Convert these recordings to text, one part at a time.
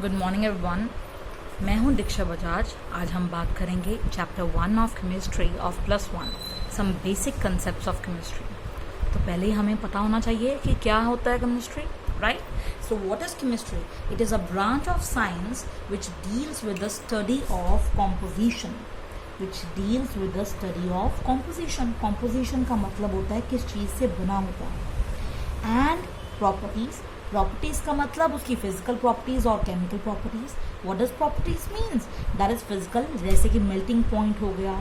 Good morning everyone. मैं हूं दीक्षा बजाज। आज हम बात करेंगे chapter 1 of chemistry of +1 some basic concepts of chemistry. तो पहले ही हमें पता होना चाहिए कि क्या होता है chemistry, right? So what is chemistry? It is a branch of science which deals with the study of composition. Composition का मतलब होता है किस चीज़ से बना होता है। एंड प्रॉपर्टीज का मतलब उसकी फिजिकल प्रॉपर्टीज और chemical properties. What does properties means? That is physical, जैसे कि मेल्टिंग पॉइंट हो गया,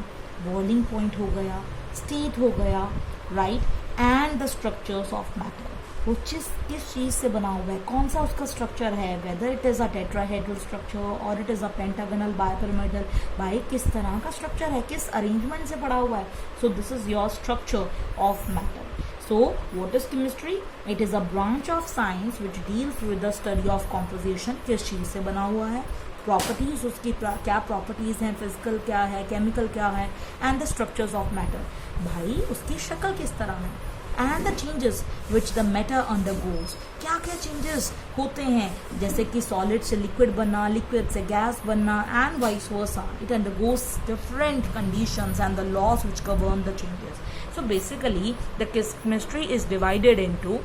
बॉइलिंग पॉइंट हो गया, स्टेट हो गया, right? And the structures of matter, वो किस चीज़ से बना हुआ है, कौन सा उसका स्ट्रक्चर है, whether it is a tetrahedral structure और it is a pentagonal bipyramidal, भाई किस तरह का स्ट्रक्चर है, किस अरेंजमेंट से पड़ा हुआ है। सो this is your structure of matter. So, what is chemistry? It is a branch of science which deals with the study of composition. किस चीज़ से बना हुआ है, प्रॉपर्टीज उसकी क्या प्रॉपर्टीज हैं, फिजिकल क्या है, केमिकल क्या है, and the structures of matter, भाई उसकी शक्ल किस तरह है, and the changes which the matter undergoes, क्या क्या चेंजेस होते हैं, जैसे कि सॉलिड से लिक्विड बनना, लिक्विड से गैस बनना, and vice versa. It undergoes different conditions and the laws which govern the changes. So basically the chemistry is divided into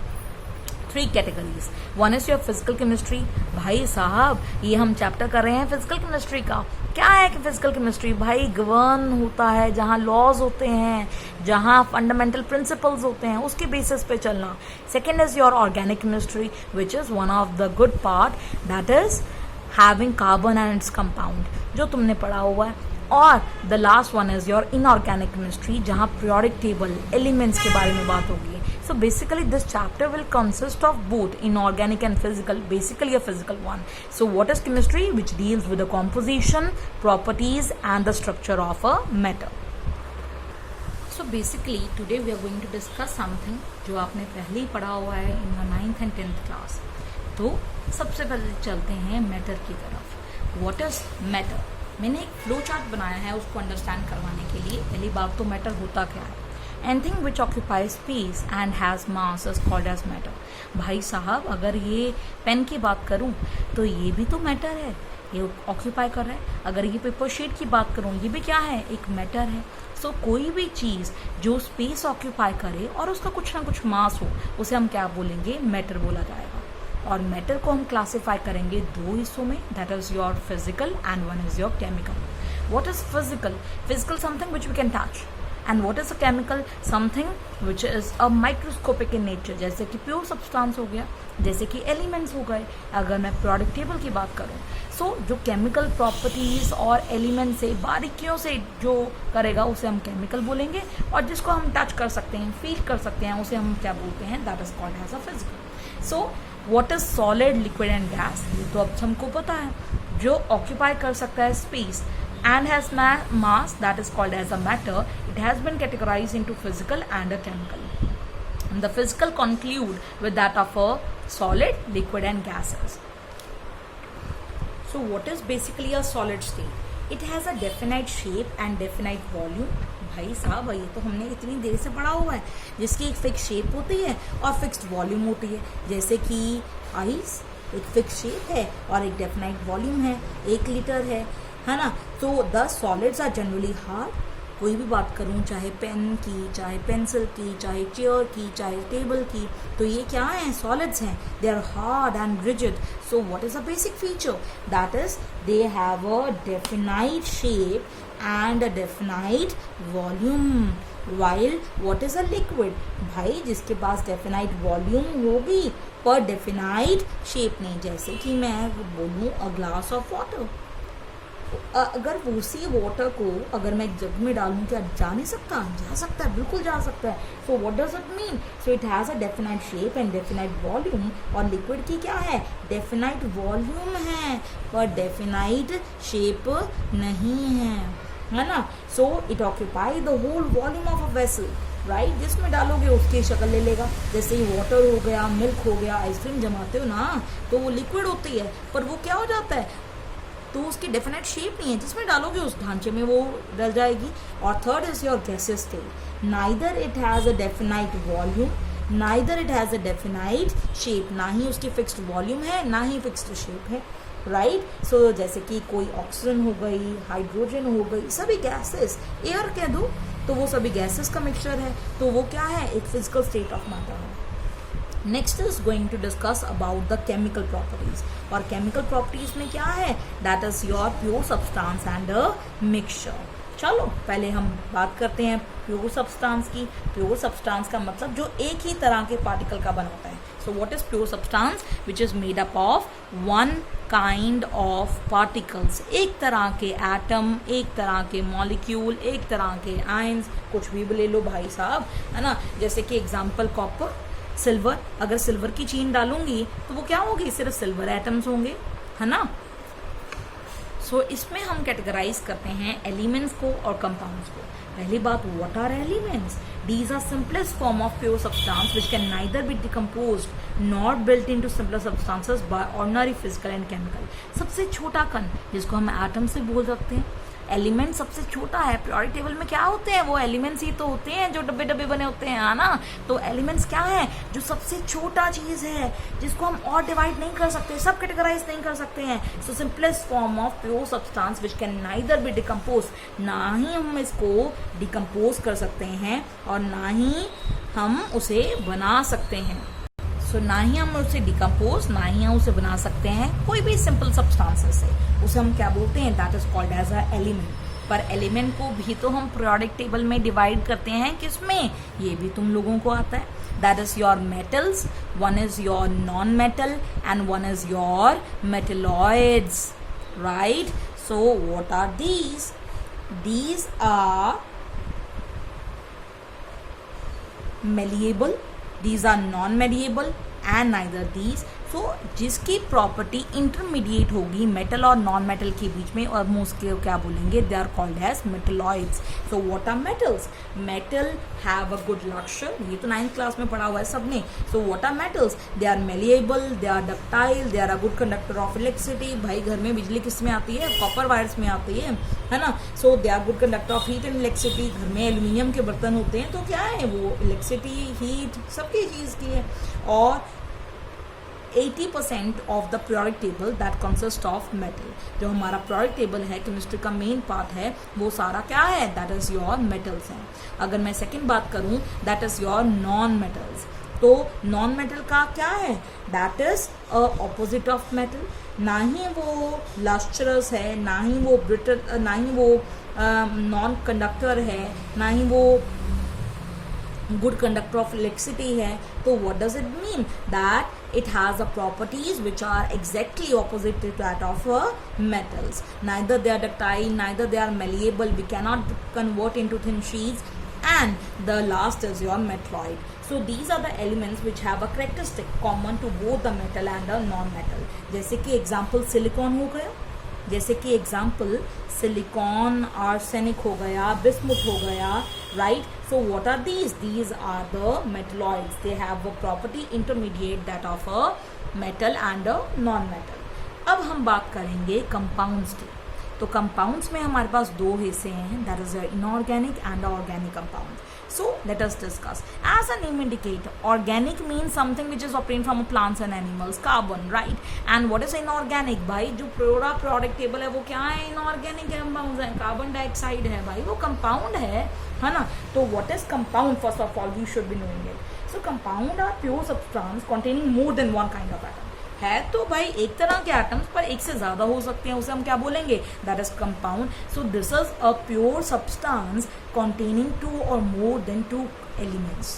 3 categories. One is your physical chemistry. भाई साहब ये हम chapter कर रहे हैं फिजिकल केमिस्ट्री का. क्या है कि फिजिकल केमिस्ट्री? भाई गवर्न होता है, जहाँ लॉज होते हैं, जहाँ फंडामेंटल प्रिंसिपल्स होते हैं, उसके बेसिस पे चलना. Second is your organic chemistry which is one of the good part, that is having carbon and its compound, जो तुमने पढ़ा हुआ है. और the last one is your inorganic chemistry, जहाँ पीरियोडिक टेबल एलिमेंट्स के बारे में बात होगी. So basically this chapter will consist of both inorganic and physical, basically a physical one. So what is chemistry? Which deals with the composition, properties and the structure of a matter. So basically today we are going to discuss something जो आपने पहले ही पढ़ा हुआ है in the 9th and 10th class. तो सबसे पहले चलते हैं मैटर की तरफ. What is matter? मैंने एक फ्लो चार्ट बनाया है उसको अंडरस्टैंड करवाने के लिए. पहली बात तो मैटर होता क्या है. Anything which occupies space and has mass is called as matter. भाई साहब अगर ये पेन की बात करूं तो ये भी तो मैटर है, ये ऑक्यूपाई कर रहा है. अगर ये पेपर शीट की बात करूं ये भी क्या है, एक मैटर है. सो कोई भी चीज़ जो स्पेस ऑक्यूपाई करे और उसका कुछ ना कुछ मास हो, उसे हम क्या बोलेंगे, मैटर बोला जाएगा. और मैटर को हम क्लासिफाई करेंगे 2 हिस्सों में, that is your physical and one is your chemical. What is physical? Physical something which we can touch. And what is a chemical? Something which is a microscopic in nature, जैसे कि pure substance हो गया, जैसे कि elements हो गए. अगर मैं पीरियोडिक टेबल की बात करूं, सो जो केमिकल प्रॉपर्टीज और एलिमेंट से बारीकियों से जो करेगा उसे हम केमिकल बोलेंगे. और जिसको हम टच कर सकते हैं, फील कर सकते हैं, उसे हम क्या बोलते हैं, that is called as a physical. So what is solid, liquid and gas? ये तो अब हमको पता है. जो ऑक्यूपाई कर सकता है space and has mass, that is called as a matter. It has been categorized into physical and a chemical. And the physical conclude with that of a solid, liquid and gases. So what is basically a solid state? It has a definite shape and definite volume. भाई साहब ये तो हमने इतनी देर से पढ़ा हुआ है, जिसकी एक फिक्स शेप होती है और फिक्स्ड वॉल्यूम होती है. जैसे कि आइस एक फिक्स शेप है और एक डेफिनाइट वॉल्यूम है, 1 लीटर है ना. तो the solids are generally hard. कोई भी बात करूं, चाहे पेन की, चाहे पेंसिल की, चाहे चेयर की, चाहे टेबल की, तो ये क्या हैं, सॉलिड्स हैं. They are hard and rigid. So what is a basic feature? That is they have a definite shape and a definite volume. While what is a liquid? भाई जिसके पास डेफिनाइट वॉल्यूम होगी पर डेफिनाइट शेप नहीं. जैसे कि मैं बोलूँ a glass of water, अगर उसी वाटर को अगर मैं एक जग में डालूं, क्या जा नहीं सकता? जा सकता है, बिल्कुल जा सकता है. So what does it mean? So it has a definite shape and definite volume. और लिक्विड की क्या है, डेफिनाइट वॉल्यूम है पर डेफिनाइट शेप नहीं है ना. So it occupy the whole volume of a vessel, right? जिसमें डालोगे उसकी शक्ल ले लेगा. जैसे ही वाटर हो गया, मिल्क हो गया, आइसक्रीम जमाते हो ना, तो वो लिक्विड होती है पर वो क्या हो जाता है, तो उसकी डेफिनेट शेप नहीं है, जिसमें डालोगे उस ढांचे में वो डल जाएगी. और third is your gases state. Neither it has a definite volume, neither it has a definite shape. ना ही उसकी फिक्स्ड वॉल्यूम है, ना ही फिक्स्ड शेप है. राइट। सो जैसे कि कोई ऑक्सीजन हो गई, हाइड्रोजन हो गई, सभी गैसेस, एयर कह दो तो वो सभी गैसेस का मिक्सचर है, तो वो क्या है, एक फिजिकल स्टेट ऑफ मैटर है। Next is going to discuss about the chemical properties, और केमिकल प्रॉपर्टीज में क्या है, that is your pure substance and a mixture. चलो पहले हम बात करते हैं प्योर सब्सटेंस की। प्योर सब्सटेंस का मतलब जो एक ही तरह के पार्टिकल का बना होता है। सो what is pure substance, which is made up of one kind of particles, एक तरह के एटम, एक तरह के मॉलिक्यूल, एक तरह के आयंस, कुछ भी ले लो भाई साहब, है ना। जैसे कि एग्जाम्पल कॉपर, सिल्वर, अगर सिल्वर की चेन डालूंगी तो वो क्या होगी, सिर्फ सिल्वर एटम्स होंगे, है ना। सो इसमें हम कैटेगराइज करते हैं एलिमेंट्स को और कंपाउंड्स को। पहली बात, what are elements, these are simplest form of pure substance which can neither be decomposed nor built into simpler substances by ordinary physical and chemical। सबसे छोटा कण जिसको हम एटम से बोल सकते हैं, एलिमेंट सबसे छोटा है। पीरियोडिक टेबल में क्या होते हैं, वो एलिमेंट्स ही तो होते हैं जो डब्बे डब्बे बने होते हैं, है ना। तो एलिमेंट्स क्या है, जो सबसे छोटा चीज है जिसको हम और डिवाइड नहीं कर सकते, सब कैटेगराइज नहीं कर सकते हैं। So simplest form of pure substance which can neither be decompose, ना ही हम इसको डिकम्पोज कर सकते हैं और ना ही हम उसे बना सकते हैं। सो ना ही हम उसे डिकम्पोज, ना ही हम उसे बना सकते हैं कोई भी सिंपल सब्सटेंसेस से, उसे हम क्या बोलते हैं, that is called as a element. पर एलिमेंट को भी तो हम पीरियोडिक टेबल में डिवाइड करते हैं, किसमें, ये भी तुम लोगों को आता है। That is your metals, one is your non metal and one is your metalloids, right. So what are these, these are malleable, these are non-malleable and neither these। सो जिसकी प्रॉपर्टी इंटरमीडिएट होगी मेटल और non metal के बीच में, और हम उसके क्या बोलेंगे, they are called as metalloids. So what are metals, metal have a good लक्षण, ये तो 9th क्लास में पढ़ा हुआ है सबने। So what are metals, they are malleable, they are ductile, they are a good conductor of electricity. भाई घर में बिजली किस में आती है, कॉपर वायर्स में आती है ना। So they are good conductor of heat and electricity. घर में एल्यूमिनियम के बर्तन होते हैं तो क्या है, वो इलेक्ट्रिसिटी, हीट, सबकी चीज़ की है। और 80% of the periodic table that consist of metal, जो हमारा पीरियोडिक टेबल है, केमिस्ट्री का मेन पार्ट है, वो सारा क्या है, दैट इज योर मेटल्स हैं। अगर मैं सेकंड बात करूं, that is your non metals. तो नॉन मेटल का क्या है, that is opposite of metal, ना ही वो लस्ट्रस है, ना ही वो ब्रिटल, ना ही वो नॉन कंडक्टर है, ना ही वो good conductor of electricity है। तो what does it mean, that it has the properties which are exactly opposite to that of metals, neither they are ductile, neither they are malleable, we cannot convert into thin sheets, and the last is your metalloid। So these are the elements which have a characteristic common to both the metal and the non-metal। जैसे कि example silicon हो गया, जैसे कि example silicon, arsenic हो गया, bismuth हो गया, right. So what are these are the metalloids, they have a property intermediate that of a metal and a non metal. अब हम बात करेंगे कंपाउंड्स की। तो कंपाउंड्स में हमारे पास दो हिस्से हैं, that is inorganic and organic compound. So let us discuss. As a name indicate, organic means something which is obtained from plants and animals, carbon, right? And what is inorganic? भाई जो पूरा product table है वो क्या है, inorganic compounds है, carbon dioxide है भाई, वो कंपाउंड है ना। तो what is compound? First of all, you should be knowing it. So compound are pure substance containing more than one kind of atom। है तो भाई एक तरह के एटम्स, पर एक से ज्यादा हो सकते हैं, उसे हम क्या बोलेंगे, that is compound. So this is a pure substance containing two or more than two elements।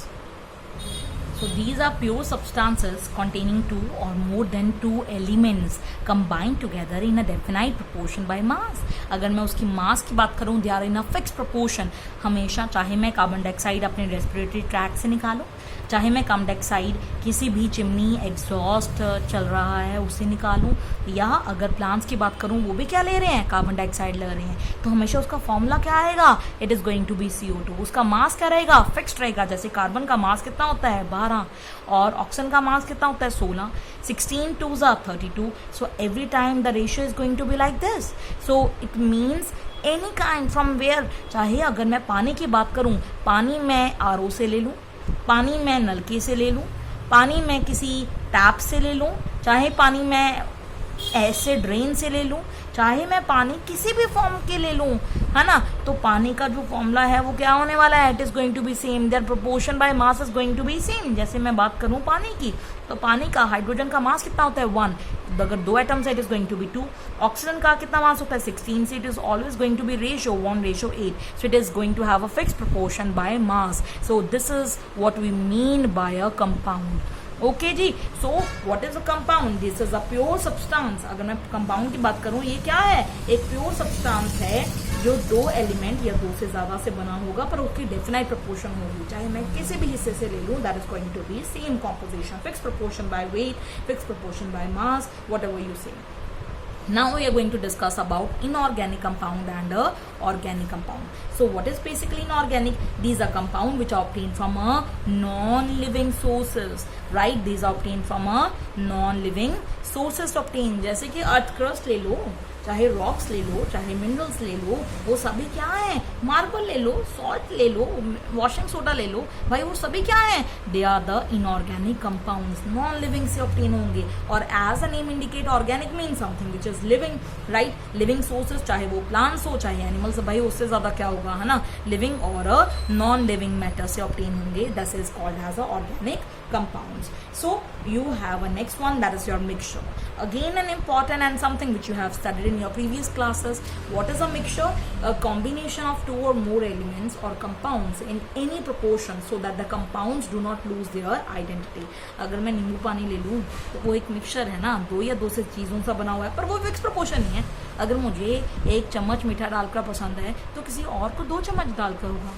So these are pure substances containing two or more than two elements combined together in a definite proportion by mass। अगर मैं उसकी मास की बात करूं, they are in a fixed proportion। हमेशा, चाहे मैं carbon dioxide अपने रेस्पिरेटरी ट्रैक से निकालूं, चाहे मैं कार्बन डाइऑक्साइड किसी भी चिमनी एग्जॉस्ट चल रहा है उसे निकालूं, या अगर प्लांट्स की बात करूं वो भी क्या ले रहे हैं, कार्बन डाइऑक्साइड ले रहे हैं, तो हमेशा उसका फॉर्मूला क्या आएगा, it is going to be CO2। उसका मास क्या रहेगा, फिक्स्ड रहेगा। जैसे कार्बन का मास कितना होता है, 12, और ऑक्सीजन का मास कितना होता है, 16, 16 2s are 32। So every time the ratio is going to be like this. So it means any kind from where, चाहे अगर मैं पानी की बात करूं, पानी मैं RO से ले लूं, पानी मैं नलके से ले लूं, पानी मैं किसी टैप से ले लूं, चाहे पानी मैं एसिड रेन से ले लूँ, चाहे मैं पानी किसी भी फॉर्म के ले लूँ, है ना, तो पानी का जो फॉर्मूला है वो क्या होने वाला है, it is going to be same, their proportion by mass is going to be same. जैसे मैं बात करूँ पानी की, तो पानी का हाइड्रोजन का मास कितना होता है 1, अगर 2 एटम्स है it is going to be 2। Oxygen का कितना मास होता है 16, से it is always going to be ratio 1:8, so it is going to have a fixed proportion by mass. So this is what we mean by a compound. Okay जी, so what is a compound, this is a pure substance. अगर मैं compound की बात करूं, ये क्या है, एक प्योर सब्सटेंस है जो 2 एलिमेंट या 2 से ज्यादा से बना होगा, पर उसकी डेफिनाइट प्रोपोर्शन होगी, चाहे मैं किसी भी हिस्से से ले लूं, that is going to be same composition, fix proportion by weight, fix proportion by mass, whatever you say. Now we are going to discuss about inorganic compound and organic compound. So what is basically inorganic? These are compound which are obtained from a non-living sources, right? These are obtained from a non-living sources obtained. जैसे कि earth crust ले लो, चाहे rocks ले लो, चाहे minerals ले लो, वो सभी क्या है, मार्बल ले लो, सॉल्ट ले लो, वॉशिंग सोडा ले लो, भाई वो सभी क्या है, they are the inorganic compounds, non living से ऑब्टेन होंगे। और as a name indicate, organic mean something which is living, right, living sources, चाहे वो प्लांट्स हो चाहे एनिमल्स, भाई उससे ज्यादा क्या होगा, है ना, लिविंग और नॉन लिविंग मैटर से ऑब्टेन होंगे, this is called as a organic compounds. So you have a next one, that is your mixture. Again an important and something which you have studied in your previous classes. What is a mixture? A combination of 2 or more elements or compounds in any proportion so that the compounds do not lose their identity. अगर मैं नींबू पानी ले लूँ तो वो एक mixture है ना, 2 या 2 से चीज़ों सा बना हुआ है, पर वो फिक्स प्रोपोर्शन नहीं है। अगर मुझे 1 चम्मच मीठा डालकर पसंद है तो किसी और को 2 चम्मच डालकर होगा,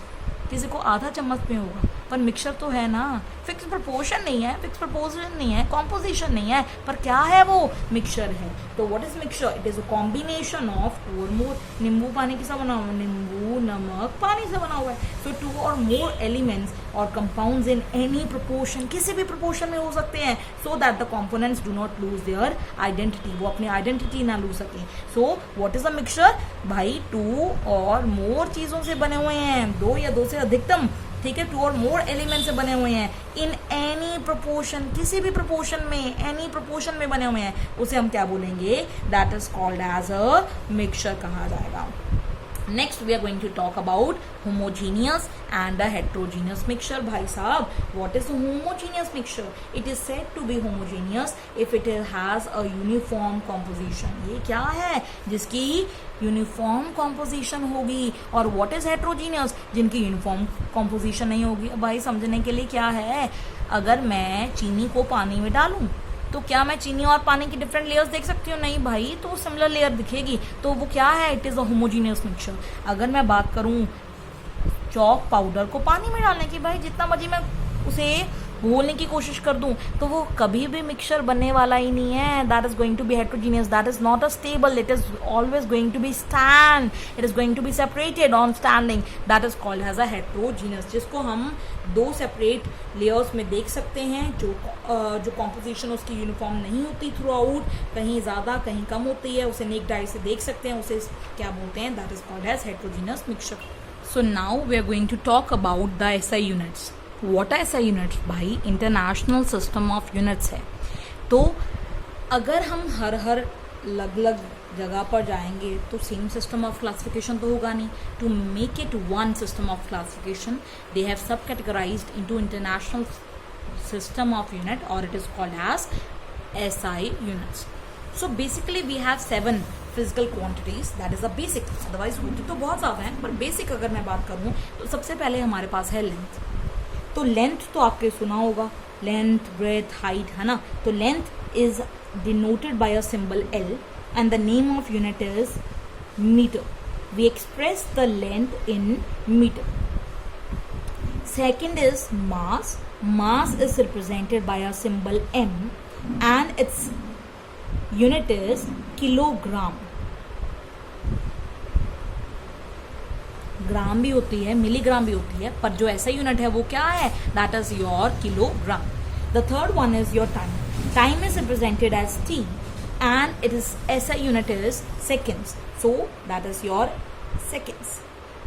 किसी को आधा चम्मच में होगा, पर मिक्सचर तो है ना, फिक्स प्रोपोर्शन नहीं है, फिक्स प्रोपोर्शन नहीं है, कॉम्पोजिशन नहीं है, पर क्या है वो, मिक्सचर है। तो what is mixture, it is a combination of 2 और मोर, नींबू पानी किसका बना हुआ है, नींबू नमक पानी से बना हुआ है। सो 2 और मोर एलिमेंट्स और कंपाउंड्स इन एनी प्रोपोर्शन, किसी भी प्रोपोर्शन में हो सकते हैं, so that the components do not lose their identity, वो अपनी आइडेंटिटी ना लूज सके। सो व्हाट इज अ मिक्सचर, भाई 2 और मोर चीजों से बने हुए हैं, 2 या 2 से अधिकतम, ठीक है, 2 और मोर एलिमेंट से बने हुए हैं, इन एनी प्रोपोर्शन, किसी भी प्रोपोर्शन में, एनी प्रोपोर्शन में बने हुए हैं, उसे हम क्या बोलेंगे, that is called as a mixture कहा जाएगा। Next we are going to talk about homogeneous and a heterogeneous mixture. भाई साहब, what is a homogeneous mixture? It is said to be homogeneous if it has a uniform composition. ये क्या है, जिसकी uniform composition होगी। और what is heterogeneous, जिनकी uniform composition नहीं होगी। भाई समझने के लिए क्या है, अगर मैं चीनी को पानी में डालूं तो क्या मैं चीनी और पानी की डिफरेंट लेयर्स देख सकती हूँ, नहीं भाई, तो सिमिलर लेयर दिखेगी, तो वो क्या है, it is a homogeneous mixture. अगर मैं बात करूँ चॉक पाउडर को पानी में डालने की, भाई जितना मर्जी मैं उसे घोलने की कोशिश कर दूं तो वो कभी भी मिक्सचर बनने वाला ही नहीं है, that is going to be heterogeneous, that is not a stable, it is always going to be stand, it is going to be separated on standing, that is called as a heterogeneous, जिसको हम 2 separate layers में देख सकते हैं, जो composition उसकी uniform नहीं होती थ्रू आउट, कहीं ज़्यादा कहीं कम होती है, उसे नेक डाई से देख सकते हैं, उसे क्या बोलते हैं, that is called as heterogeneous mixture. So now we are going to talk about the SI units. What are SI units, भाई इंटरनेशनल सिस्टम ऑफ यूनिट्स है। तो अगर हम हर अलग अलग जगह पर जाएंगे तो सेम सिस्टम ऑफ क्लासिफिकेशन तो होगा नहीं। To make it one system of classification they have सब categorised into international system of unit और it is called as SI units. So basically we have 7 physical quantities, that is a basic, otherwise होती तो बहुत ज़्यादा है, पर basic अगर मैं बात करूँ तो सबसे पहले हमारे पास है लेंथ। तो लेंथ तो आपने सुना होगा, लेंथ, ब्रेथ, हाइट, है ना। तो length is denoted by a symbol L and the name of unit is meter. We express the length in meter. Second is mass. Mass is represented by a symbol M and its unit is kilogram. ग्राम भी होती है, milligram भी होती है, पर जो ऐसा unit है वो क्या है, that is your kilogram. The third one is your time. Time is represented as T and it is SI unit is seconds, so that is your seconds.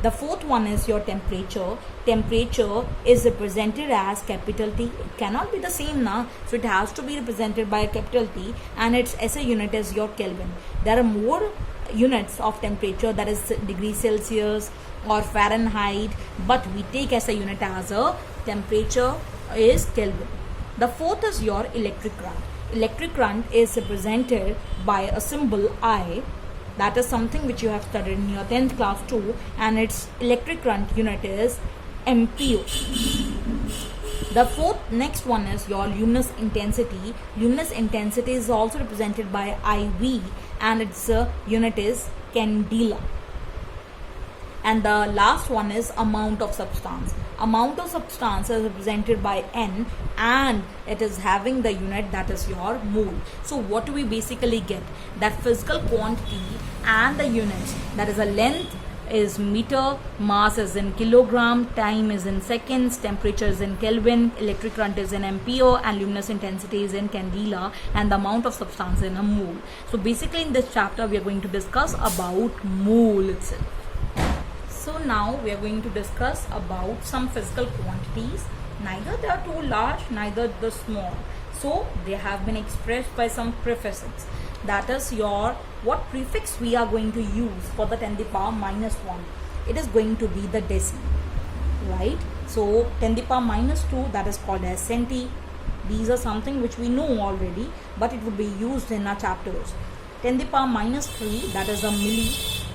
The fourth one is your temperature. Temperature is represented as capital T. It cannot be the same now, so it has to be represented by a capital T, and its SI unit is your Kelvin. There are more units of temperature, that is degree Celsius or Fahrenheit, but we take SI unit as a temperature is Kelvin. The fourth is your electric current. Electric current is represented by a symbol I. That is something which you have studied in your 10th class too, and its electric current unit is ampere. The next one is your luminous intensity. Luminous intensity is also represented by IV, and its unit is candela. And the last one is amount of substance. Amount of substance is represented by N, and it is having the unit that is your mole. So what do we basically get? That physical quantity and the units, that is a length is meter, mass is in kilogram, time is in seconds, temperature is in Kelvin, electric current is in ampere, and luminous intensity is in candela, and the amount of substance in a mole. So basically in this chapter we are going to discuss about mole itself. So now we are going to discuss about some physical quantities. Neither they are too large, neither the small. So they have been expressed by some prefixes. That is your, what prefix we are going to use for the 10 to the power minus 1. It is going to be the deci, right? So 10 to the power minus 2, that is called as centi. These are something which we know already, but it would be used in our chapters. 10 to the power minus 3, that is a milli.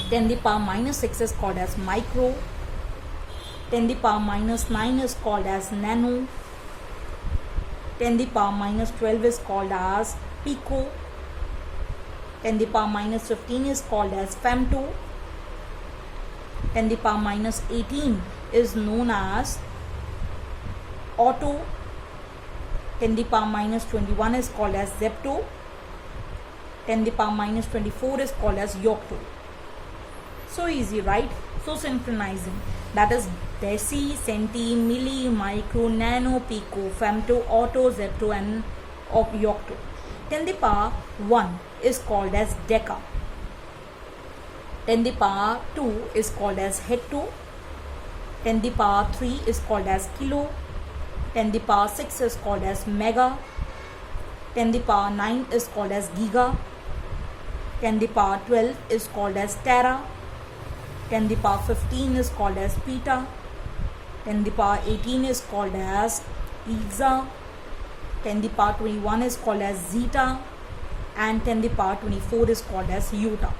10 to the power minus 6 is called as micro. 10 to the power minus 9 is called as nano. 10 to the power minus 12 is called as pico. 10 to the power minus 15 is called as femto. 10 to the power minus 18 is known as auto. 10 to the power minus 21 is called as zepto. 10 to the power minus 24 is called as yocto. So easy, right? So synchronizing. That is deci, centi, milli, micro, nano, pico, femto, auto, zepto, and yocto. 10 to the power 1 is called as deca. 10 to the power 2 is called as hecto. 10 to the power 3 is called as kilo. 10 to the power 6 is called as mega. 10 to the power 9 is called as giga. 10 to the power 12 is called as tera. 10 to the power 15 is called as peta. 10 to the power 18 is called as exa. 10 to the power 21 is called as zeta, and 10 to the power 24 is called as iota.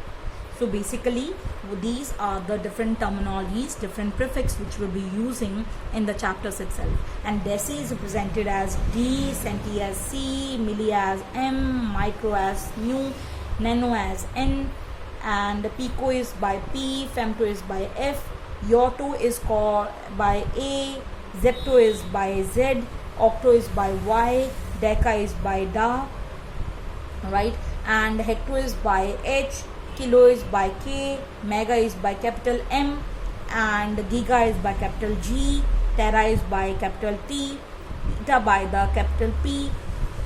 So basically these are the different terminologies, different prefix which we'll be using in the chapters itself. And deci is represented as D, centi as C, milli as M, micro as mu, nano as N, and pico is by P, femto is by F, yocto is called by A, zepto is by Z, octo is by Y, deca is by da, right? And hecto is by H, kilo is by K, mega is by capital M, and giga is by capital G, tera is by capital T, eta by the capital P,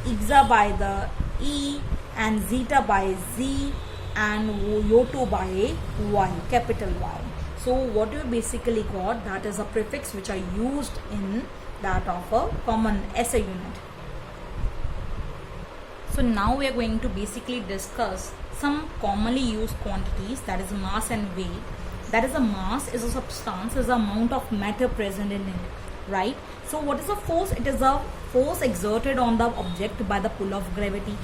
exa by the E, and zeta by Z, and iota by Y, capital Y. So what you basically got, that is a prefix which are used in that of a common SI unit. So now we are going to basically discuss some commonly used quantities, that is mass and weight. That is, a mass is a substance, is the amount of matter present in it, right? So what is a force? It is a force exerted on the object by the pull of gravity.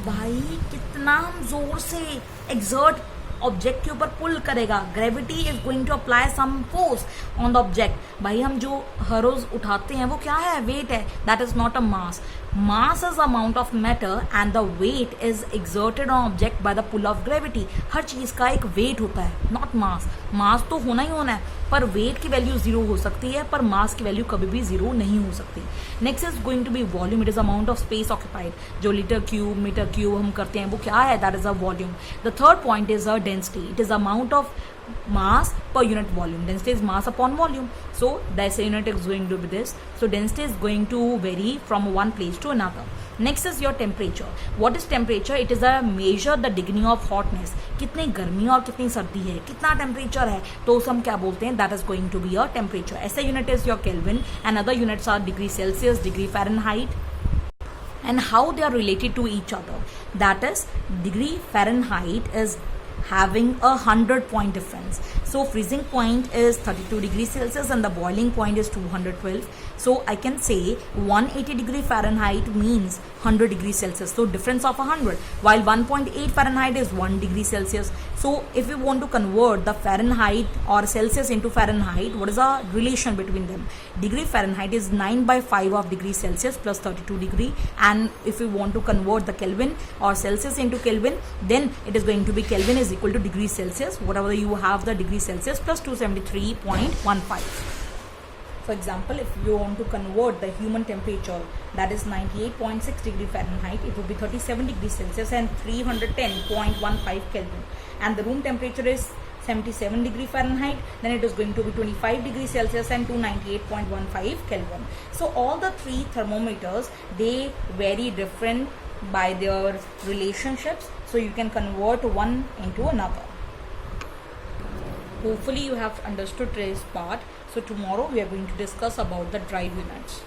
भाई कितना हम जोर से exert object के ऊपर pull करेगा, gravity is going to apply some force on the object. भाई हम जो हर रोज उठाते हैं वो क्या है? वेट है. That is not a mass. Mass is amount of matter and the weight is exerted on object by the pull of gravity. हर चीज का एक वेट होता है, नॉट मास. मास तो होना ही होना है, पर वेट की वैल्यू जीरो हो सकती है, पर मास की वैल्यू कभी भी जीरो नहीं हो सकती. Next is going to be volume. It is amount of space occupied. जो लीटर क्यूब, मीटर क्यूब हम करते हैं वो क्या है? That is a volume. The third point is a density. It is amount of mass per unit volume. Density is mass upon volume. So the SI unit is going to be this. So density is going to vary from one place to another. Next is your temperature. What is temperature? It is a measure the degree of hotness. कितनी गर्मी और कितनी सर्दी है, कितना temperature है, तो उसे हम क्या बोलते हैं? That is going to be a temperature. SI unit is your Kelvin and other units are degree Celsius, degree Fahrenheit, and how they are related to each other. That is, degree Fahrenheit is having 100-point difference. So freezing point is 32 degrees Celsius and the boiling point is 212. So I can say 180 degree Fahrenheit means 100 degrees Celsius. So difference of 100, while 1.8 Fahrenheit is 1 degree Celsius. So if we want to convert the Fahrenheit or Celsius into Fahrenheit, what is the relation between them? Degree Fahrenheit is 9/5 of degree Celsius plus 32 degree, and if we want to convert the Kelvin or Celsius into Kelvin, then it is going to be Kelvin is equal to degree Celsius, whatever you have the degree Celsius plus 273.15. For example, if you want to convert the human temperature, that is 98.6 degree Fahrenheit, it would be 37 degrees Celsius and 310.15 Kelvin. And the room temperature is 77 degree Fahrenheit, then it is going to be 25 degrees Celsius and 298.15 Kelvin. So all the three thermometers, they vary different by their relationships. So you can convert one into another. Hopefully you have understood today's part. So tomorrow we are going to discuss about the drive units.